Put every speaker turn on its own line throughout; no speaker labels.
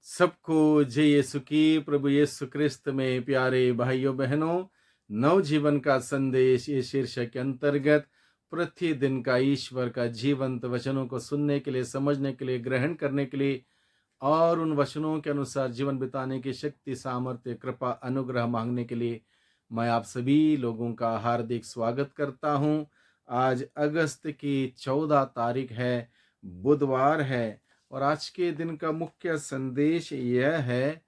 सबको जय यीशु की। प्रभु यीशु क्रिस्त में प्यारे भाइयों बहनों, नवजीवन का संदेश ये शीर्षक के अंतर्गत प्रतिदिन का ईश्वर का जीवंत वचनों को सुनने के लिए, समझने के लिए, ग्रहण करने के लिए और उन वचनों के अनुसार जीवन बिताने की शक्ति, सामर्थ्य, कृपा, अनुग्रह मांगने के लिए मैं आप सभी लोगों का हार्दिक स्वागत करता हूं। आज अगस्त की 14 तारीख है, बुधवार है। और आज के दिन का मुख्य संदेश यह है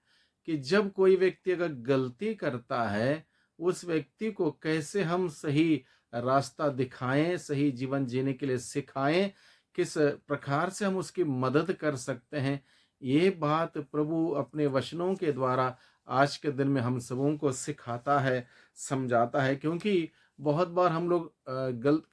कि जब कोई व्यक्ति अगर गलती करता है, उस व्यक्ति को कैसे हम सही रास्ता दिखाएं, सही जीवन जीने के लिए सिखाएं, किस प्रकार से हम उसकी मदद कर सकते हैं। ये बात प्रभु अपने वचनों के द्वारा आज के दिन में हम सबों को सिखाता है, समझाता है। क्योंकि बहुत बार हम लोग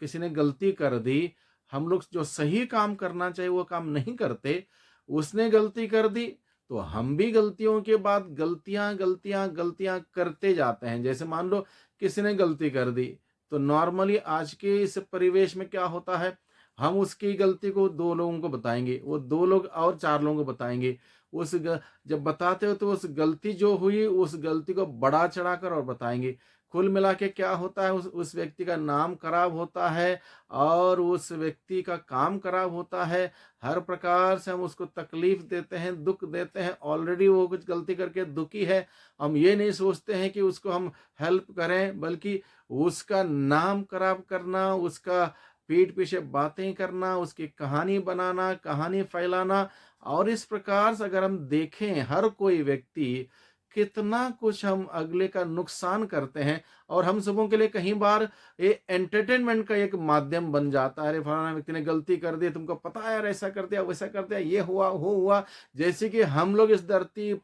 किसी ने गलती कर दी, हम लोग जो सही काम करना चाहिए वो काम नहीं करते। उसने गलती कर दी तो हम भी गलतियों के बाद गलतियां गलतियां गलतियां करते जाते हैं। जैसे मान लो किसी ने गलती कर दी, तो नॉर्मली आज के इस परिवेश में क्या होता है, हम उसकी गलती को दो लोगों को बताएंगे, वो दो लोग और चार लोगों को बताएंगे। जब बताते हो तो उस गलती जो हुई उस गलती को बढ़ा चढ़ाकर और बताएंगे। कुल मिला के क्या होता है, उस व्यक्ति का नाम खराब होता है और उस व्यक्ति का काम खराब होता है। हर प्रकार से हम उसको तकलीफ देते हैं, दुख देते हैं। ऑलरेडी वो कुछ गलती करके दुखी है, हम ये नहीं सोचते हैं कि उसको हम हेल्प करें, बल्कि उसका नाम खराब करना, उसका पीठ पीछे बातें करना, उसकी कहानी बनाना, कहानी फैलाना। और इस प्रकार से अगर हम देखें, हर कोई व्यक्ति कितना कुछ हम अगले का नुकसान करते हैं। और हम सबों के लिए कई बार ये एंटरटेनमेंट का एक माध्यम बन जाता है। अरे फलाना व्यक्ति ने गलती कर दी, तुमको पता है यार, ऐसा कर दिया, वैसा कर दिया, ये हुआ वो हुआ। जैसे कि हम लोग इस धरती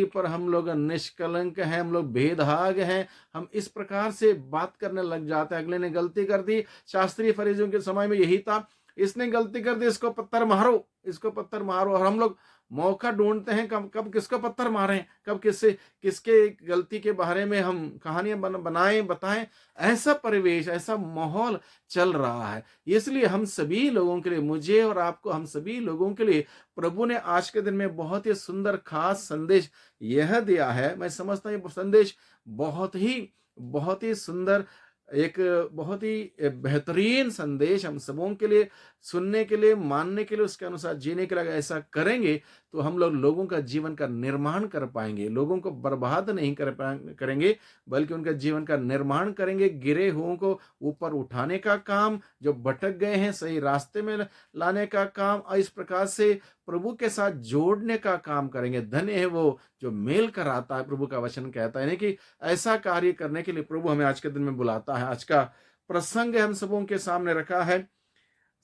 पर हम लोग निष्कलंक हैं, हम लोग भेदभाग हैं। हम इस प्रकार से बात करने लग जाते हैं। अगले ने गलती कर दी, शास्त्रीय फरीसियों के समय में यही था, इसने गलती कर दी, इसको पत्थर मारो, इसको पत्थर मारो। और हम लोग मौका ढूंढते हैं कब कब किसको पत्थर मारें, कब किसके गलती के बारे में हम कहानियां बनाएं, बताएं। ऐसा परिवेश, ऐसा माहौल चल रहा है। इसलिए हम सभी लोगों के लिए, मुझे और आपको, हम सभी लोगों के लिए प्रभु ने आज के दिन में बहुत ही सुंदर खास संदेश यह दिया है। मैं समझता हूँ ये संदेश बहुत ही सुंदर, एक बहुत ही बेहतरीन संदेश हम सबों के लिए, सुनने के लिए, मानने के लिए, उसके अनुसार जीने के लिए। अगर ऐसा करेंगे तो हम लोग लोगों का जीवन का निर्माण कर पाएंगे। लोगों को बर्बाद नहीं करेंगे, बल्कि उनका जीवन का निर्माण करेंगे। गिरे हुओं को ऊपर उठाने का काम, जो भटक गए हैं सही रास्ते में लाने का काम, और इस प्रकार से प्रभु के साथ जोड़ने का काम करेंगे। धन्य है वो जो मेल कराता है, प्रभु का वचन कहता है। यानी कि ऐसा कार्य करने के लिए प्रभु हमें आज के दिन में बुलाता है। आज का प्रसंग हम सबों के सामने रखा है,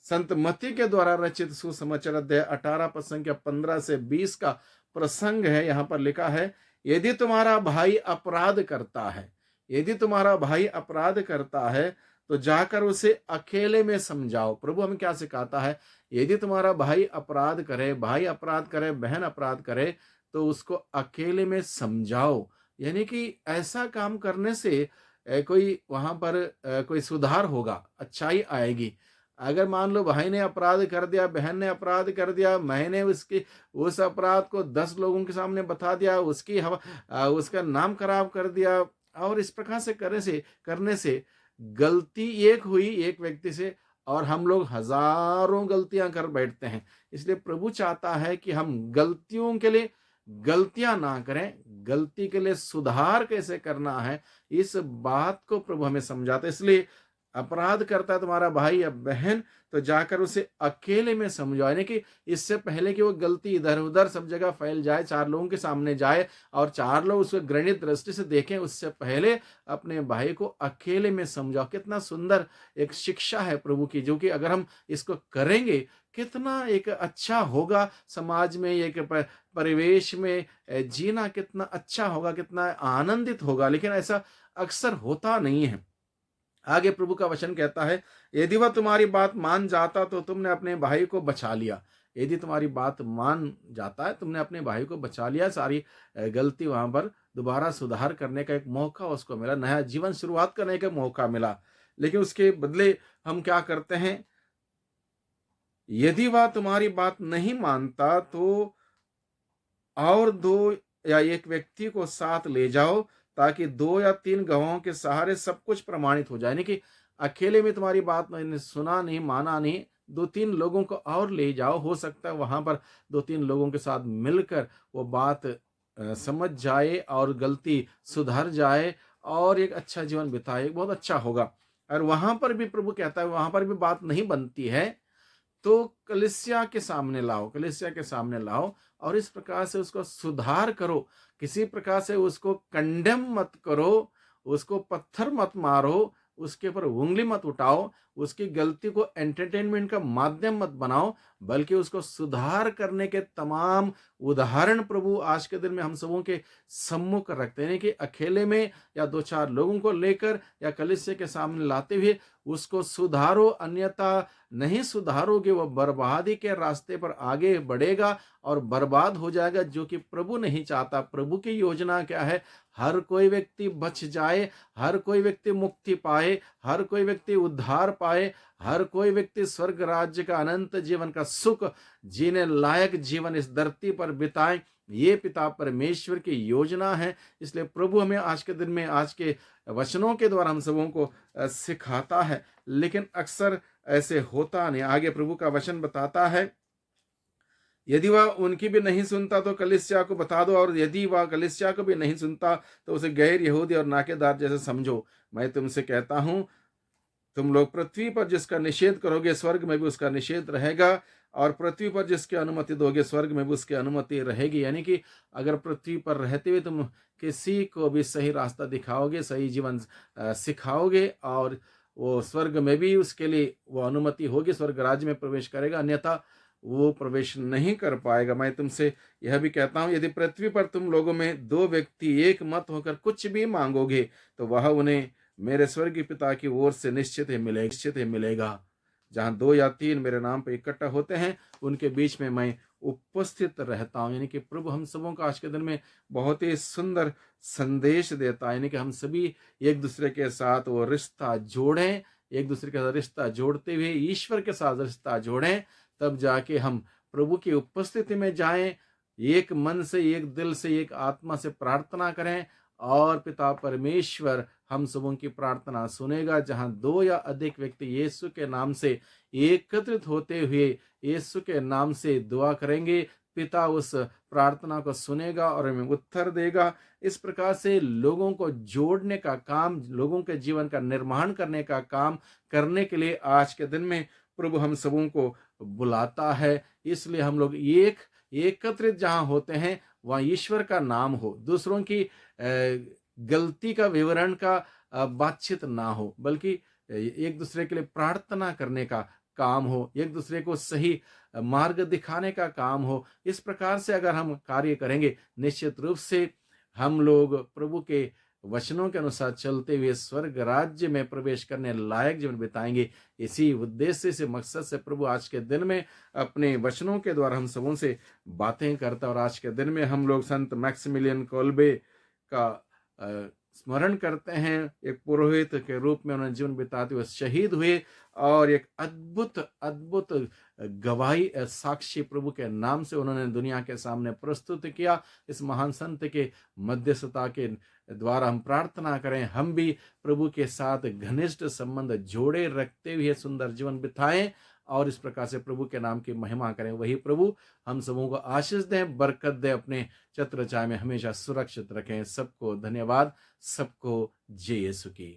संत मत्ती के द्वारा रचित सुसमाचार अध्याय 18 पद संख्या 15 से 20 का प्रसंग है। यहां पर लिखा है, यदि तुम्हारा भाई अपराध करता है, यदि तुम्हारा भाई अपराध करता है तो जाकर उसे अकेले में समझाओ। प्रभु हमें क्या सिखाता है, यदि तुम्हारा भाई अपराध करे, भाई अपराध करे, बहन अपराध करे, तो उसको अकेले में समझाओ। यानी कि ऐसा काम करने से कोई वहां पर कोई सुधार होगा, अच्छाई आएगी। अगर मान लो भाई ने अपराध कर दिया, बहन ने अपराध कर दिया, मैंने उसके उस अपराध को 10 लोगों के सामने बता दिया, उसका नाम खराब कर दिया, और इस प्रकार से करने से गलती एक हुई एक व्यक्ति से, और हम लोग हजारों गलतियां कर बैठते हैं। इसलिए प्रभु चाहता है कि हम गलतियों के लिए गलतियां ना करें, गलती के लिए सुधार कैसे करना है, इस बात को प्रभु हमें समझाते हैं। इसलिए अपराध करता है तुम्हारा भाई या बहन, तो जाकर उसे अकेले में समझाओ। यानी कि इससे पहले कि वो गलती इधर उधर सब जगह फैल जाए, चार लोगों के सामने जाए और चार लोग उसको घृणित दृष्टि से देखें, उससे पहले अपने भाई को अकेले में समझाओ। कितना सुंदर एक शिक्षा है प्रभु की, जो कि अगर हम इसको करेंगे कितना एक अच्छा होगा। समाज में एक परिवेश में जीना कितना अच्छा होगा, कितना आनंदित होगा। लेकिन ऐसा अक्सर होता नहीं है। आगे प्रभु का वचन कहता है, यदि वह तुम्हारी बात मान जाता तो तुमने अपने भाई को बचा लिया। यदि तुम्हारी बात मान जाता है, तुमने अपने भाई को बचा लिया। सारी गलती वहां पर दोबारा सुधार करने का एक मौका उसको मिला, नया जीवन शुरुआत करने का मौका मिला। लेकिन उसके बदले हम क्या करते हैं, यदि वह तुम्हारी बात नहीं मानता तो और 2 या 1 व्यक्ति को साथ ले जाओ, ताकि 2 या 3 गवाहों के सहारे सब कुछ प्रमाणित हो जाए। यानी कि अकेले में तुम्हारी बात मैंने सुना नहीं, माना नहीं, 2-3 लोगों को और ले जाओ। हो सकता है वहाँ पर 2-3 लोगों के साथ मिलकर वो बात समझ जाए और गलती सुधर जाए और एक अच्छा जीवन बिताए, बहुत अच्छा होगा। और वहाँ पर भी प्रभु कहता है, वहाँ पर भी बात नहीं बनती है, तो कलीसिया के सामने लाओ, कलीसिया के सामने लाओ और इस प्रकार से उसको सुधार करो। किसी प्रकार से उसको कंडेम मत करो, उसको पत्थर मत मारो, उसके ऊपर उँगली मत उठाओ, उसकी गलती को एंटरटेनमेंट का माध्यम मत बनाओ, बल्कि उसको सुधार करने के तमाम उदाहरण प्रभु आज के दिन में हम सबों के सम्मुख रखते हैं कि अकेले में या 2-4 लोगों को लेकर या कलीसिया के सामने लाते हुए उसको सुधारो, अन्यथा नहीं सुधारोगे वो बर्बादी के रास्ते पर आगे बढ़ेगा और बर्बाद हो जाएगा, जो कि प्रभु नहीं चाहता। प्रभु की योजना क्या है? हर कोई व्यक्ति बच जाए, हर कोई व्यक्ति मुक्ति पाए, हर कोई व्यक्ति उद्धार पाए, हर कोई व्यक्ति स्वर्ग राज्य का अनंत जीवन का सुख जीने लायक जीवन इस धरती पर बिताए। ये पिता परमेश्वर की योजना है। इसलिए प्रभु हमें आज के दिन में, आज के वचनों के द्वारा हम सबों को सिखाता है, लेकिन अक्सर ऐसे होता नहीं। आगे प्रभु का वचन बताता है, यदि वह उनकी भी नहीं सुनता तो कलीसिया को बता दो, और यदि वह कलीसिया को भी नहीं सुनता तो उसे गैर यहूदी और नाकेदार जैसे समझो। मैं तुमसे कहता हूं, तुम लोग पृथ्वी पर जिसका निषेध करोगे स्वर्ग में भी उसका निषेध रहेगा, और पृथ्वी पर जिसकी अनुमति दोगे स्वर्ग में भी उसकी अनुमति रहेगी। यानी कि अगर पृथ्वी पर रहते हुए तुम किसी को भी सही रास्ता दिखाओगे, सही जीवन सिखाओगे, और वो स्वर्ग में भी उसके लिए वो अनुमति होगी, स्वर्ग राज्य में प्रवेश करेगा, अन्यथा वो प्रवेश नहीं कर पाएगा। मैं तुमसे यह भी कहता हूं, यदि पृथ्वी पर तुम लोगों में 2 व्यक्ति एक मत होकर कुछ भी मांगोगे तो वह उन्हें मेरे स्वर्गीय पिता की ओर से निश्चित ही मिलेगा। जहां 2 या 3 मेरे नाम पर इकट्ठा होते हैं, उनके बीच में मैं उपस्थित रहता हूं। यानी कि प्रभु हम सबों का आज के दिन में बहुत ही सुंदर संदेश देता है, यानी कि हम सभी एक दूसरे के साथ वो रिश्ता जोड़ें, एक दूसरे के साथ रिश्ता जोड़ते हुए ईश्वर के साथ रिश्ता जोड़ें, तब जाके हम प्रभु की उपस्थिति में जाएं, एक मन से, एक दिल से, एक आत्मा से प्रार्थना करें, और पिता परमेश्वर हम सबों की प्रार्थना सुनेगा। जहां 2 या अधिक व्यक्ति यीशु के नाम से एकत्रित होते हुए यीशु के नाम से दुआ करेंगे, पिता उस प्रार्थना को सुनेगा और हमें उत्तर देगा। इस प्रकार से लोगों को जोड़ने का काम, लोगों के जीवन का निर्माण करने का काम करने के लिए आज के दिन में प्रभु हम सबों को बुलाता है। इसलिए हम लोग एकत्रित जहां होते हैं वहां ईश्वर का नाम हो, दूसरों की गलती का विवरण का बातचीत ना हो, बल्कि एक दूसरे के लिए प्रार्थना करने का काम हो, एक दूसरे को सही मार्ग दिखाने का काम हो। इस प्रकार से अगर हम कार्य करेंगे, निश्चित रूप से हम लोग प्रभु के वचनों के अनुसार चलते हुए स्वर्ग राज्य में प्रवेश करने लायक जीवन बिताएंगे। इसी उद्देश्य से, मकसद से प्रभु आज के दिन में अपने वचनों के द्वारा हम सबों से बातें करता है। और आज के दिन में हम लोग संत मैक्सिमिलियन कोल्बे का स्मरण करते हैं। एक पुरोहित के रूप में उन्होंने जीवन बिताते हुए शहीद हुए, और एक अद्भुत अद्भुत गवाही, साक्षी प्रभु के नाम से उन्होंने दुनिया के सामने प्रस्तुत किया। इस महान संत के मध्यस्थता के द्वारा हम प्रार्थना करें, हम भी प्रभु के साथ घनिष्ठ संबंध जोड़े रखते हुए सुंदर जीवन बिताएं, और इस प्रकार से प्रभु के नाम की महिमा करें। वही प्रभु हम सबों को आशीष दें, बरकत दें, अपने छत्र छाया में हमेशा सुरक्षित रखें। सबको धन्यवाद, सबको जय यीशु की।